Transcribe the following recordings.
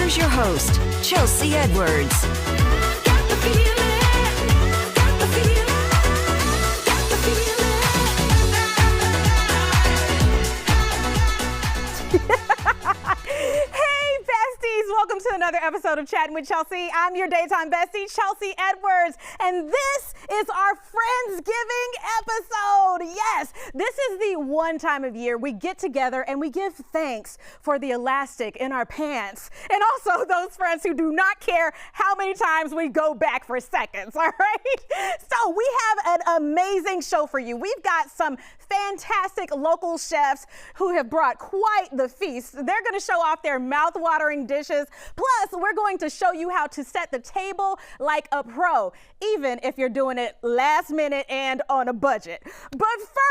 here's your host, Chelsea Edwards. Got the feeling, got the feeling, got the feeling. Hey, besties, welcome to another episode of Chattin with Chelsea. I'm your daytime bestie, Chelsea Edwards, and this is our Friendsgiving episode. Yes, this is the one time of year we get together and we give thanks for the elastic in our pants, and also those friends who do not care how many times we go back for seconds, all right? So we have an amazing show for you. We've got some fantastic local chefs who have brought quite the feast. They're going to show off their mouth-watering dishes. Plus, we're going to show you how to set the table like a pro, even if you're doing it last minute and on a budget. But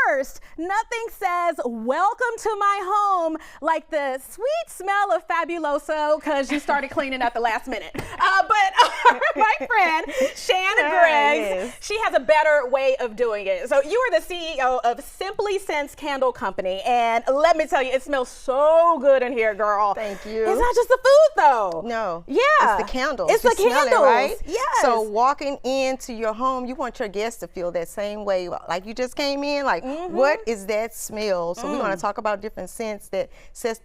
first, nothing says welcome to my home like the sweet smell of Fabuloso because you started cleaning at the last minute. But my friend, Shannon Griggs, she has a better way of doing it. So you are the CEO of Simply Scents Candle Company, and let me tell you, it smells so good in here, girl. Thank you. It's not just the food, though. No. Yeah. It's the candles. It's the candles. It, right? Yes. So walking into your home, you want your guests to feel that same way. Like you just came in, like, what is that smell? So we're going to talk about different scents that sets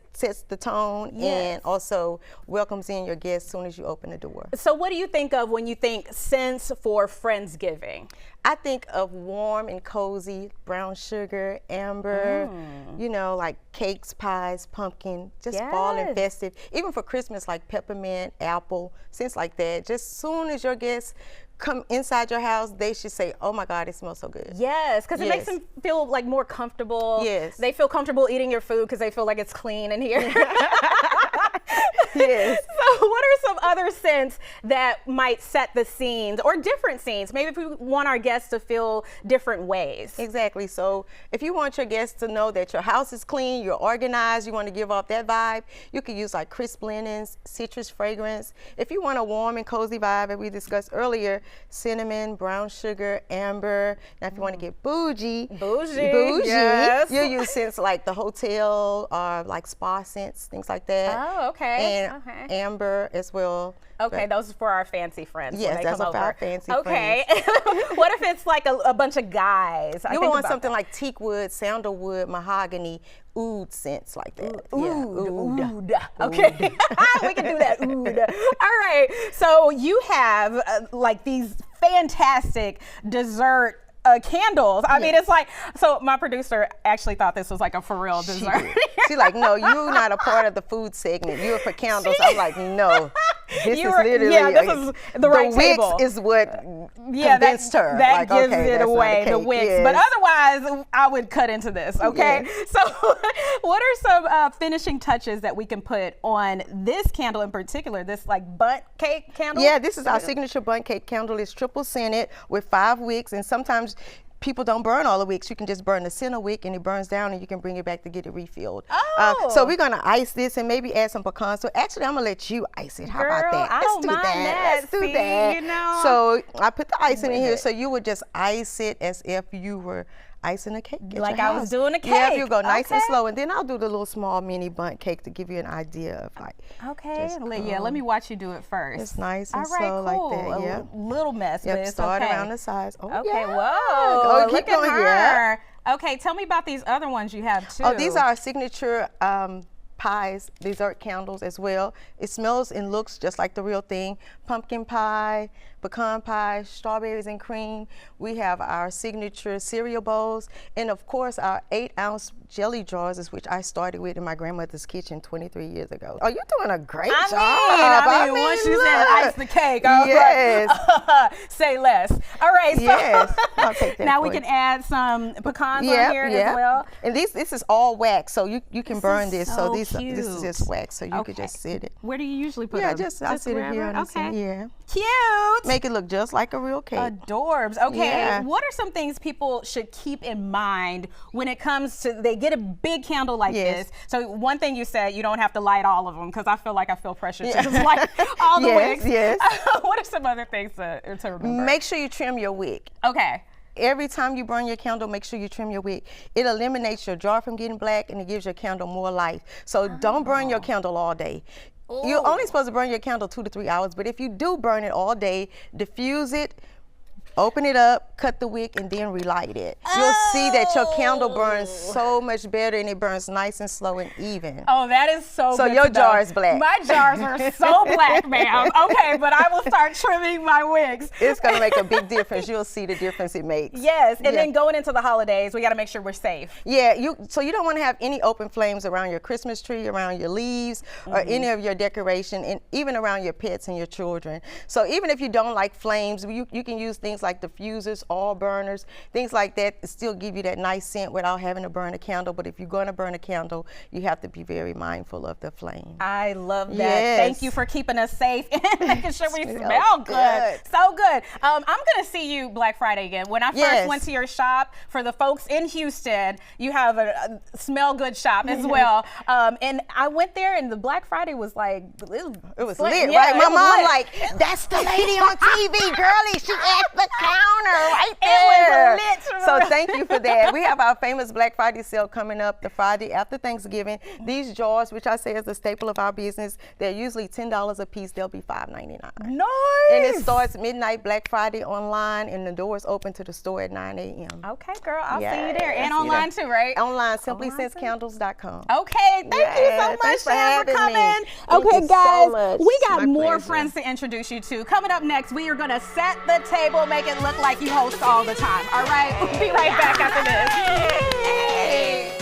the tone and also welcomes in your guests as soon as you open the door. So what do you think of when you think scents for Friendsgiving? I think of warm and cozy, brown sugar, amber, you know, like cakes, pies, pumpkin, just fall and festive. Even for Christmas, like peppermint, apple, scents like that. Just soon as your guests come inside your house, they should say, oh my God, it smells so good. Yes, because it makes them feel like more comfortable. Yes. They feel comfortable eating your food because they feel like it's clean in here. Yes. So what are some other scents that might set the scenes or different scenes? Maybe if we want our guests to feel different ways. Exactly. So if you want your guests to know that your house is clean, you're organized, you want to give off that vibe, you could use like crisp linens, citrus fragrance. If you want a warm and cozy vibe, as we discussed earlier, cinnamon, brown sugar, amber. Now if you want to get bougie, yes. you'll use scents like the hotel or like spa scents, things like that. Oh, okay. And amber as well. Okay, those are for our fancy friends. Yes, when they that's come for over. our fancy okay. friends. What if it's like a bunch of guys? You want something like teak wood, sandalwood, mahogany, oud scents like that. Oud. Okay, we can do that. Oud. All right. So you have like these fantastic dessert candles. I mean, it's like, so my producer actually thought this was like a for real dessert. She's like, no, you're not a part of the food segment. You're for candles. I'm like, no. This is literally, this is the right table. The wicks is what convinced her. That like, gives okay, it away, the wicks. Yes. But otherwise, I would cut into this, okay? Yes. So what are some finishing touches that we can put on this candle in particular, this like bundt cake candle? Yeah, this is our signature bundt cake candle. It's triple scented with 5 wicks, and sometimes people don't burn all the wicks. You can just burn the center wick and it burns down and you can bring it back to get it refilled. So we're gonna ice this and maybe add some pecans. So actually I'm gonna let you ice it. How about that? Let's do that. You know? So I put the icing in here so you would just ice it as if you were icing a cake. Like I was doing a cake. Yeah, you go nice and slow, and then I'll do the little small mini bundt cake to give you an idea of like. Okay, let me watch you do it first. It's nice and all right, slow cool. like that. Yeah, a little mess, but it's start okay. around the sides. Oh, okay, yeah. whoa, Keep look going. at her. Yeah. Okay, tell me about these other ones you have too. Oh, these are our signature pies, dessert candles as well. It smells and looks just like the real thing. Pumpkin pie, pecan pie, strawberries and cream. We have our signature cereal bowls, and of course our 8-ounce jelly jars, is which I started with in my grandmother's kitchen 23 years ago. Oh, you're doing a great job. I mean, once you said ice the cake, I was like, say less. All right, so I'll take that. Now we can add some pecans on here as well. And this is all wax, so you can burn this. So this is just wax, so you could just sit it. Where do you usually put them? I sit it here on the side. Yeah. Cute. Make it look just like a real cake. Adorbs. Okay. What are some things people should keep in mind when it comes to, they get a big candle like this? So one thing you said, you don't have to light all of them, because I feel pressure to just light all the wicks. Yes. What are some other things to remember? Make sure you trim your wick. Okay. Every time you burn your candle, make sure you trim your wick. It eliminates your jar from getting black, and it gives your candle more life. So don't burn your candle all day. You're only supposed to burn your candle 2 to 3 hours, but if you do burn it all day, diffuse it, open it up, cut the wick, and then relight it. You'll see that your candle burns so much better, and it burns nice and slow and even. Oh, that is so So good your to jar know. is black. My jars are so black, ma'am. Okay, but I will start trimming my wicks. It's going to make a big difference. You'll see the difference it makes. Yes, and Yeah. then going into the holidays, we got to make sure we're safe. Yeah, so you don't want to have any open flames around your Christmas tree, around your leaves, or any of your decoration, and even around your pets and your children. So even if you don't like flames, you can use things like diffusers, oil burners, things like that to still give you that nice scent without having to burn a candle. But if you're going to burn a candle, you have to be very mindful of the flame. I love that. Yes. Thank you for keeping us safe and making sure we Smells smell good. good. So good. I'm going to see you Black Friday again. When I first Yes. went to your shop, for the folks in Houston, you have a smell good shop as well. And I went there, and the Black Friday was like, It was like- lit, yeah, right? My it was mom lit. like, that's the lady on TV, girlie. She at the counter right It was there. lit. So thank you for that. We have our famous Black Friday sale coming up the Friday after Thanksgiving. These jars, which I say is the staple of our business, they're usually $10 a piece. They'll be $5.99. Nice. And it starts midnight Black Friday online, and the doors open to the store at 9 a.m. Okay, girl, I'll see you Yes, there. And you online know. too, right? Online, simplyscensecandles.com. Okay, thank you so much, thanks for Shan, for having me. coming. Thank Okay, you so guys, much. we got My more pleasure. friends to introduce you to. Coming up next, we are going to set the table, make it look like you host all the time. All right, we'll be right back after this.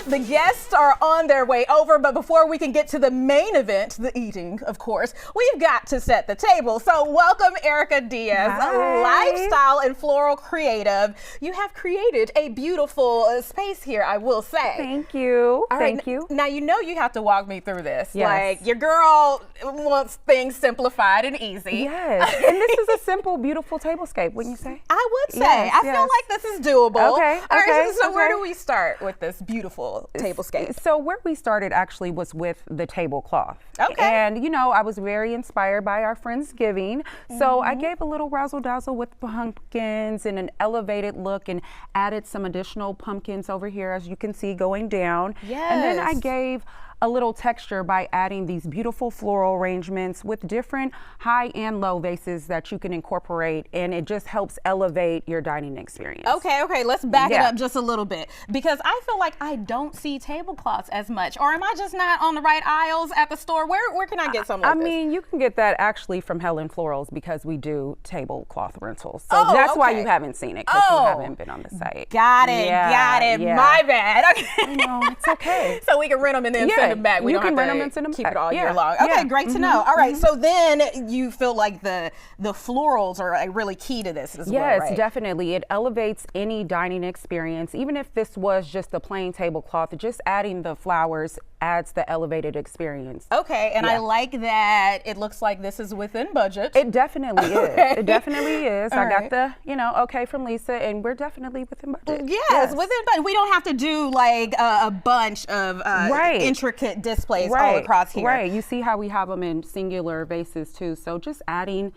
The guests are on their way over, but before we can get to the main event, the eating, of course, we've got to set the table. So welcome, Erica Diaz, Hi. lifestyle and floral creative. You have created a beautiful space here, I will say. Thank you. All right, Thank you. Now, you know you have to walk me through this. Yes. Like, your girl wants things simplified and easy. Yes. And this is a simple, beautiful tablescape, wouldn't you say? I would say. Yes, I feel yes. like this is doable. Okay, All right, okay, so where okay. do we start with this beautiful tablescape? So where we started actually was with the tablecloth. Okay. And you know, I was very inspired by our Friendsgiving. So I gave a little razzle dazzle with pumpkins and an elevated look, and added some additional pumpkins over here, as you can see, going down. And then I Yes. gave a little texture by adding these beautiful floral arrangements with different high and low vases that you can incorporate, and it just helps elevate your dining experience. Okay, let's back it Yeah. up just a little bit, because I feel like I don't see tablecloths as much. Or am I just not on the right aisles at the store? Where can I get some like I this? mean, you can get that actually from Helen Florals, because we do tablecloth rentals. So Oh, that's why okay. you haven't seen it, because Oh. you haven't been on the site. Got it. Yeah. My bad. Okay. I know, it's okay. So we can rent them and then Yeah, send them back. We you don't can have rent to 'em and send 'em keep back. it all year Yeah, long. Okay, yeah. great to know. All right, so then you feel like the florals are like really key to this as well, Yes, right? definitely. It elevates any dining experience. Even if this was just a plain tablecloth, just adding the flowers adds the elevated experience. Okay, and I Yeah. like that it looks like this is within budget. It definitely Okay. is. It definitely is. All I right. got the, okay from Lisa, and we're definitely within budget. Yes, within budget. We don't have to do like a bunch of Right. intricate displays all across here. Right. You see how we have them in singular vases too. So just adding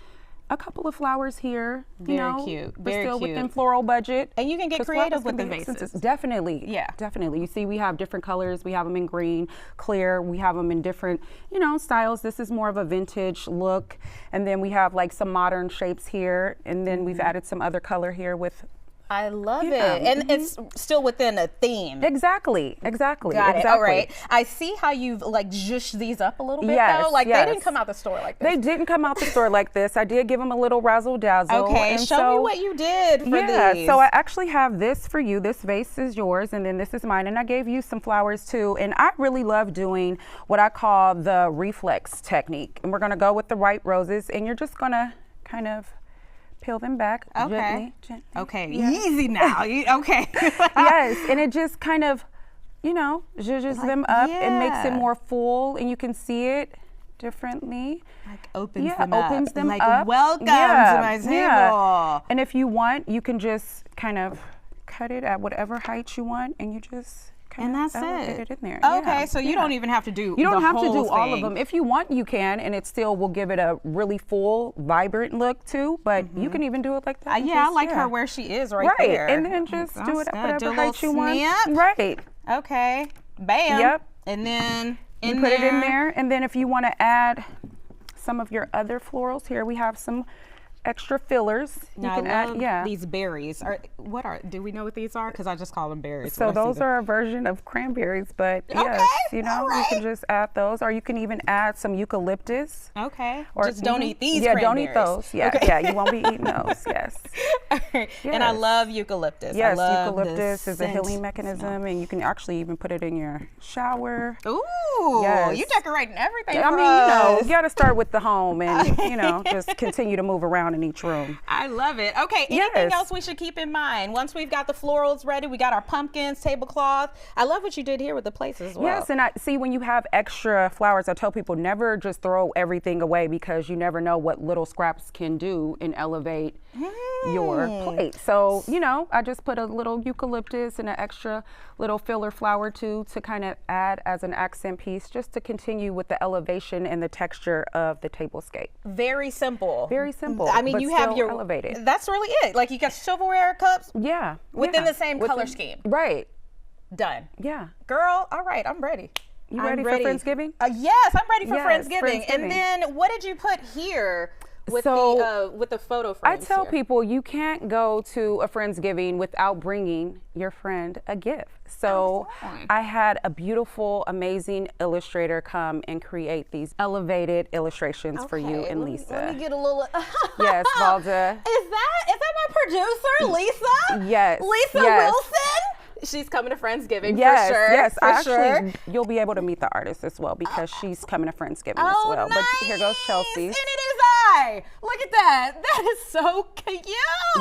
a couple of flowers here. Very cute, But very still cute. within floral budget. And you can get 'Cause creative flowers with can the be vases. Definitely. Yeah. Definitely. You see we have different colors. We have them in green, clear. We have them in different, styles. This is more of a vintage look. And then we have like some modern shapes here. And then we've added some other color here with. I love Yeah. it. And it's still within a theme. Exactly. Got it. All right. I see how you've like zhushed these up a little bit Yes, though. Like yes. they didn't come out the store like this. They didn't come out the store like this. I did give them a little razzle dazzle. Okay, and show me what you did for these. So I actually have this for you. This vase is yours, and then this is mine. And I gave you some flowers too. And I really love doing what I call the reflex technique. And we're gonna go with the white roses, and you're just gonna kind of peel them back gently. Okay, Yeah. easy now. Okay. Yes, and it just kind of, zhuzhes them up and makes it yeah. more full, and you can see it differently. Like opens them opens up. them like, up. welcome Yeah, to my table. yeah. And if you want, you can just kind of cut it at whatever height you want, and you just kind And of that's elevate it. it in there. Okay, Yeah, so you yeah. don't even have to do You don't the have to whole do all of thing. them. If you want, you can, and it still will give it a really full, vibrant look too. But you can even do it like that. and Yeah, I just- like her where she is right there. and then just do it That's at good. Do whatever a height you little want. snip. Right. Okay, bam. Yep. And then You put it in there, and then if you want to add some of your other florals, here we have some extra fillers. Now, you can I love add, these berries. Do we know what these are? Because I just call them berries. So when I see those them. are a version of cranberries, but yes, you know, all right. you can just add those, or you can even add some eucalyptus. Okay. Or Just don't eat these Yeah, don't eat cranberries. those. Yeah, yeah, you won't be eating those. Yes. And I Yes. love eucalyptus. I Yes, love eucalyptus the is a healing scent. mechanism, and you can actually even put it in your shower. Ooh, Yes. you decorating everything I for mean, you know, us. you got to start with the home, and you know, just continue to move around in each room. I love it. Okay, anything Yes. else we should keep in mind? Once we've got the florals ready, we got our pumpkins, tablecloth. I love what you did here with the plates as well. Yes, and I see when you have extra flowers, I tell people never just throw everything away, because you never know what little scraps can do and elevate your plate. So, you know, I just put a little eucalyptus and an extra little filler flower too, to kind of add as an accent piece, just to continue with the elevation and the texture of the tablescape. Very simple. Very simple. I mean, but you have still your elevated. That's really it. Like you got silverware cups Yeah. within yeah. the same color scheme. Right. Done. Yeah. Girl, all right, I'm ready. You I'm ready for Friendsgiving? Yes, I'm ready for Yes, Friendsgiving. And Friendsgiving. then what did you put here with So, the photo I frames tell here? people you can't go to a Friendsgiving without bringing your friend a gift. So I had a beautiful, amazing illustrator come and create these elevated illustrations for you Okay, and let me- Lisa. Let me get a little. Yes, Valda. Is that my producer, Lisa? Yes, Lisa yes. Wilson? She's coming to Friendsgiving Yes, for sure. yes. For Actually, sure. you'll be able to meet the artist as well, because she's coming to Friendsgiving as Oh, well. nice. But here goes Chelsea. And it is I. Look at that. That is so cute.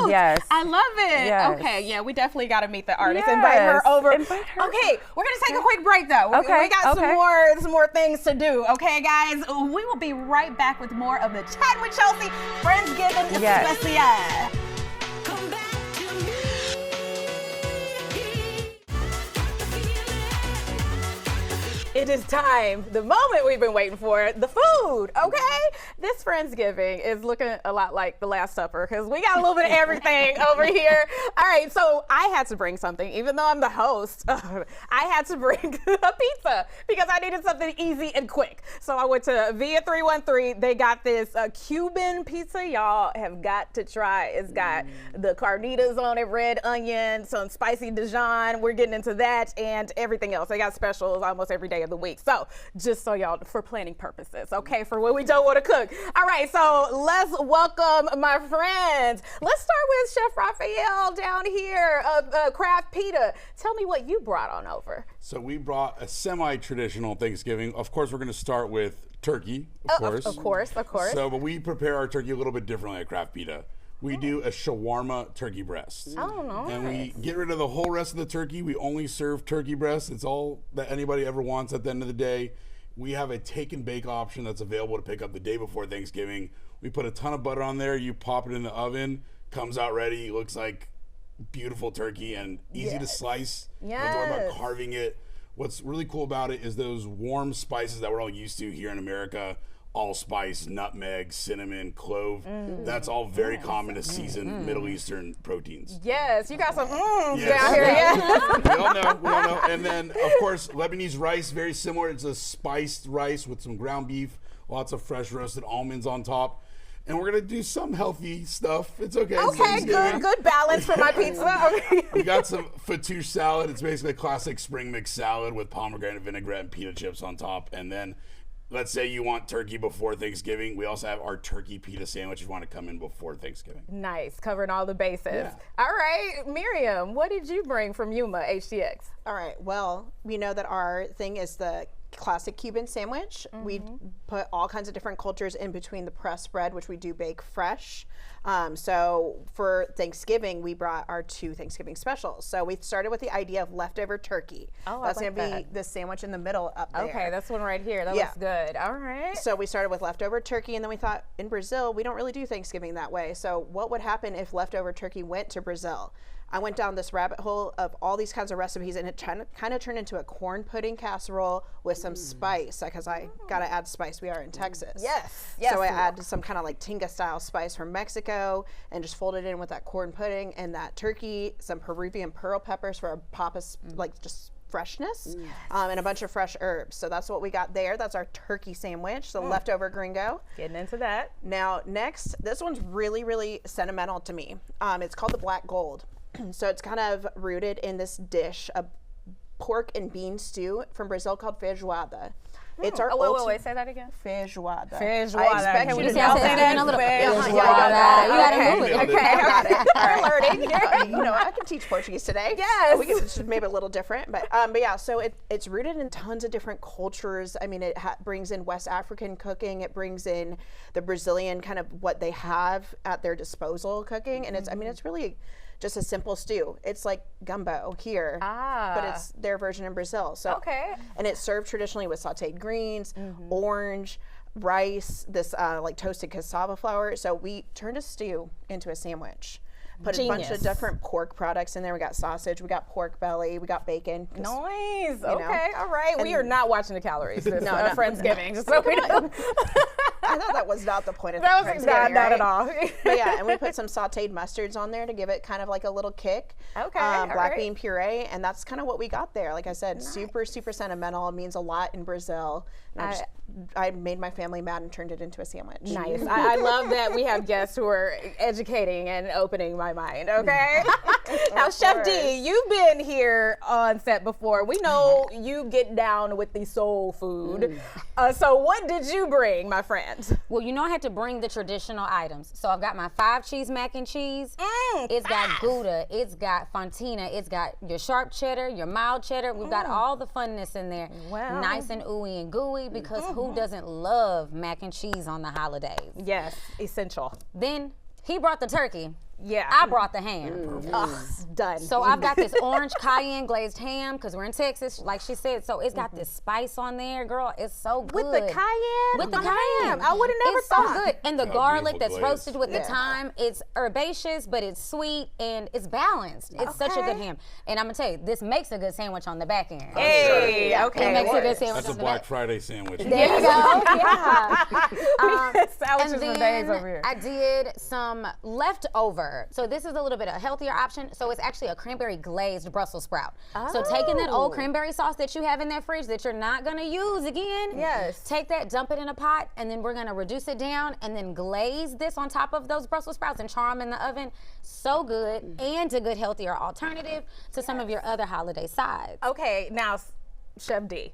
Yes. I love it. Yes. Okay, yeah, we definitely got to meet the artist. Yes. Invite her over. Invite her. Okay, we're going to take a quick break though. Okay, We got okay. some more things to do. Okay, guys. We will be right back with more of the Chattin with Chelsea Friendsgiving Yes. Special. Come back to me. It is time, the moment we've been waiting for, the food, okay? This Friendsgiving is looking a lot like the Last Supper, because we got a little bit of everything over here. All right, so I had to bring something, even though I'm the host, I had to bring a pizza because I needed something easy and quick. So I went to Via 313. They got this Cuban pizza y'all have got to try. It's got the carnitas on it, red onion, some spicy Dijon. We're getting into that and everything else. They got specials almost every day of the week. So just so y'all, for planning purposes, okay, for when we don't want to cook. All right, so let's welcome my friends. Let's start with Chef Raphael down here of Craft Pita. Tell me what you brought on over. So we brought a semi-traditional Thanksgiving. Of course, we're going to start with turkey, of course. Of course. So, but we prepare our turkey a little bit differently at Craft Pita. We do a shawarma turkey breast. Oh, nice. And we get rid of the whole rest of the turkey. We only serve turkey breast. It's all that anybody ever wants at the end of the day. We have a take and bake option that's available to pick up the day before Thanksgiving. We put a ton of butter on there. You pop it in the oven, comes out ready. It looks like beautiful turkey and easy to slice. You don't have to worry about carving it. What's really cool about it is those warm spices that we're all used to here in America. Allspice, nutmeg, cinnamon, clove. That's all very common to seasoned Middle Eastern proteins. Yes, you got some down Yes. here, yeah. We all know. And then, of course, Lebanese rice, very similar. It's a spiced rice with some ground beef, lots of fresh roasted almonds on top. And we're gonna do some healthy stuff. It's okay. It's Okay, Thanksgiving. good balance for my pizza. Okay. We got some fattoush salad. It's basically a classic spring mix salad with pomegranate vinaigrette and pita chips on top. And then, let's say you want turkey before Thanksgiving. We also have our turkey pita sandwich if you want to come in before Thanksgiving. Nice, covering all the bases. Yeah. All right, Miriam, what did you bring from Yuma HTX? All right, well, we know that our thing is the classic Cuban sandwich. We put all kinds of different cultures in between the pressed bread, which we do bake fresh. So for Thanksgiving, we brought our 2 Thanksgiving specials. So we started with the idea of leftover turkey. Oh, I that's like gonna that. be the sandwich in the middle up there. Okay, that's one right here. That Yeah. looks good. All right. So we started with leftover turkey, and then we thought in Brazil, we don't really do Thanksgiving that way. So what would happen if leftover turkey went to Brazil? I went down this rabbit hole of all these kinds of recipes, and it kind of turned into a corn pudding casserole with some spice, because I gotta add spice. We are in Texas. Yes. So I add some kind of like tinga style spice from Mexico, and just fold it in with that corn pudding and that turkey, some Peruvian pearl peppers for a pop of like just freshness, and a bunch of fresh herbs. So that's what we got there. That's our turkey sandwich, the leftover gringo. Getting into that. Now, next, this one's really, really sentimental to me. It's called the Black Gold. So it's kind of rooted in this dish, a pork and bean stew from Brazil called feijoada. It's our Wait, say that again. Feijoada. Feijoada. I expect Can you we to just know say that. in a little You gotta move it. Okay, I got it. I'm learning. You know, I can teach Portuguese today. Yes. We can just maybe a little different, but yeah. So it's rooted in tons of different cultures. I mean, it brings in West African cooking. It brings in the Brazilian kind of what they have at their disposal cooking, and it's really just a simple stew. It's like gumbo here, but it's their version in Brazil. So and it's served traditionally with sautéed greens, orange, rice, this like toasted cassava flour. So we turned a stew into a sandwich. Put a bunch of different pork products in there. We got sausage, we got pork belly, we got bacon. Nice. know. Okay. All right. We are not watching the calories this No, Friendsgiving. Just so we know. I thought that was not the point of That the was Friendsgiving, not at right? all. But yeah, and we put some sauteed mustards on there to give it kind of like a little kick. Okay, all Black right. bean puree, and that's kind of what we got there. Like I said, super, super sentimental. It means a lot in Brazil. And I made my family mad and turned it into a sandwich. Nice. I love that we have guests who are educating and opening my mind, okay? Now, Chef D, you've been here on set before. We know you get down with the soul food. So what did you bring, my friend? Well, you know I had to bring the traditional items. So I've got my 5-cheese mac and cheese. It's got Gouda, it's got Fontina, it's got your sharp cheddar, your mild cheddar. We've got all the funness in there. Wow. Nice and ooey and gooey, because who doesn't love mac and cheese on the holidays? Yes, essential. Then he brought the turkey. Yeah. I brought the ham. Done. So I've got this orange cayenne glazed ham, because we're in Texas, like she said. So it's got this spice on there, girl. It's so good. With the cayenne? With the on ham. cayenne. I would have never it's thought. so good. And the garlic that's beautiful glaze. roasted with the thyme, it's herbaceous, but it's sweet and it's balanced. It's such a good ham. And I'm going to tell you, this makes a good sandwich on the back end. Hey, okay. It makes a good sandwich That's a on the Black back. Friday sandwich. There you go. Yeah. Sandwiches And for days then over here. I did some leftover. So this is a little bit of a healthier option. So it's actually a cranberry glazed Brussels sprout. So taking that old cranberry sauce that you have in that fridge that you're not going to use again. Yes. Take that, dump it in a pot, and then we're going to reduce it down and then glaze this on top of those Brussels sprouts and char them in the oven. So good, and a good healthier alternative to some of your other holiday sides. Okay, now, Chef D,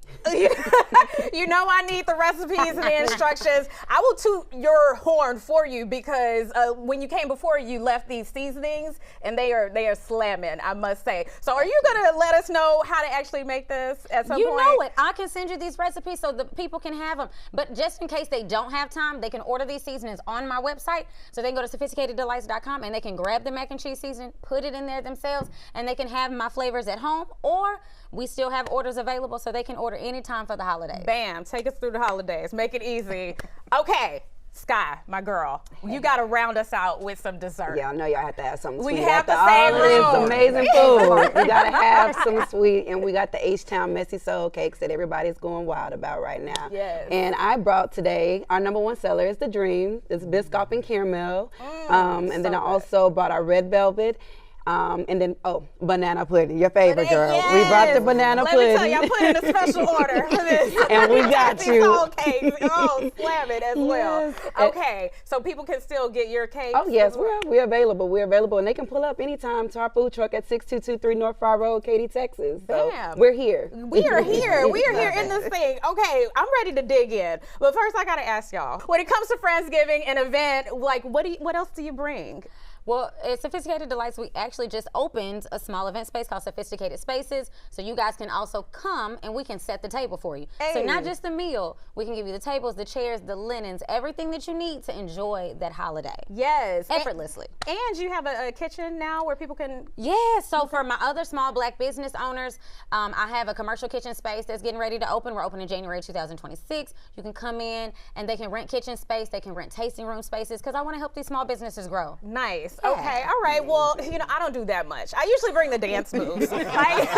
you know I need the recipes and the instructions. I will toot your horn for you, because when you came before, you left these seasonings, and they are slamming, I must say. So are you gonna let us know how to actually make this at some point? You know it. I can send you these recipes so the people can have them. But just in case they don't have time, they can order these seasonings on my website. So they can go to sophisticatedelights.com and they can grab the mac and cheese seasoning, put it in there themselves, and they can have my flavors at home. Or we still have orders available, so they can order anytime for the holidays. Bam, take us through the holidays. Make it easy. Okay, Sky, my girl, you got to round us out with some dessert. Yeah, I know y'all have to have something We sweet. have After the same all of this room. amazing food, we gotta have some sweet, and we got the H-Town Messy Soul Cakes that everybody's going wild about right now. Yes. And I brought today, our #1 seller is the Dream. It's Biscoff and caramel. And then I also brought our red velvet. And then, banana pudding, your favorite girl. We brought the banana pudding. Let me tell you, I put in a special order for this. And we got These you. whole cakes. Oh, slam it as well. Yes. Okay, so people can still get your cakes? Oh, yes, we're available. We're available, and they can pull up anytime to our food truck at 6223 North Fry Road, Katy, Texas. So Bam. we're here. We are here. We are here in this thing. Okay, I'm ready to dig in. But first, I got to ask y'all, when it comes to Friendsgiving, an event, like, what else do you bring? Well, at Sophisticated Delights, we actually just opened a small event space called Sophisticated Spaces, so you guys can also come and we can set the table for you. So not just the meal, we can give you the tables, the chairs, the linens, everything that you need to enjoy that holiday. Yes. Effortlessly. And you have a kitchen now where people can... Yeah, so for my other small Black business owners, I have a commercial kitchen space that's getting ready to open. We're opening January 2026. You can come in and they can rent kitchen space, they can rent tasting room spaces, because I want to help these small businesses grow. Nice. Nice. Okay. All right. Well, I don't do that much. I usually bring the dance moves. Okay. Dance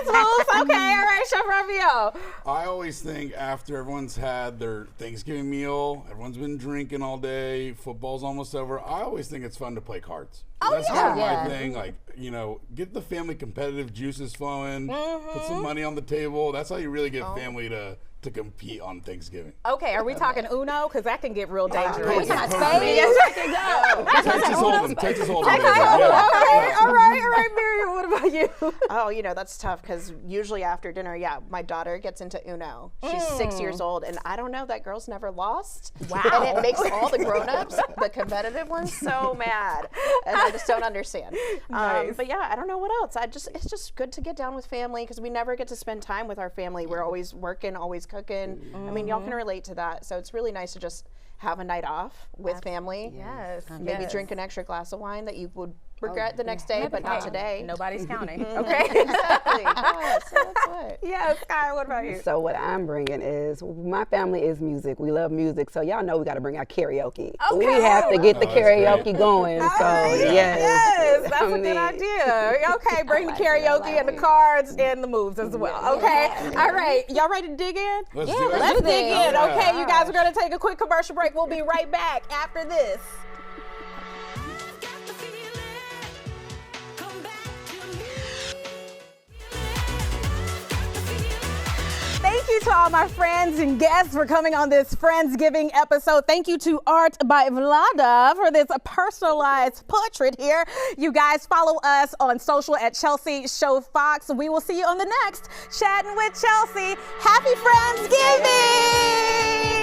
moves. Okay. All right, Chef Raphael. I always think after everyone's had their Thanksgiving meal, everyone's been drinking all day, football's almost over, I always think it's fun to play cards. That's kind of my thing. Like, get the family competitive juices flowing, put some money on the table. That's how you really get family to compete on Thanksgiving. Okay, are we talking Uno? Because that can get real dangerous. We talking spades? Texas Hold'em. Texas Hold'em. All right, Miriam, what about you? Oh, that's tough because usually after dinner, my daughter gets into Uno. She's 6 years old, and I don't know, that girl's never lost. Wow. And it makes all the grown-ups, the competitive ones, so mad. And I just don't understand. Nice. But I don't know what else. It's just good to get down with family because we never get to spend time with our family. We're always working, always cooking. I mean, y'all can relate to that. So it's really nice to just have a night off with family. Yes. Maybe drink an extra glass of wine that you would regret the next day, but not today. Nobody's counting. Okay. Exactly. Yes, so that's what. Yes, Sky, what about you? So what I'm bringing is, my family is music. We love music. So y'all know we got to bring our karaoke. We have to get the karaoke going. So Yes, that's a good idea. Okay, bring the karaoke and the cards and the moves as well. Okay. All right. Y'all ready to dig in? Let's do it. Let's dig in. Okay, you guys are going to take a quick commercial break. We'll be right back after this. Thank you to all my friends and guests for coming on this Friendsgiving episode. Thank you to Art by Vlada for this personalized portrait here. You guys follow us on social at Chelsea Show Fox. We will see you on the next Chattin' with Chelsea. Happy Friendsgiving!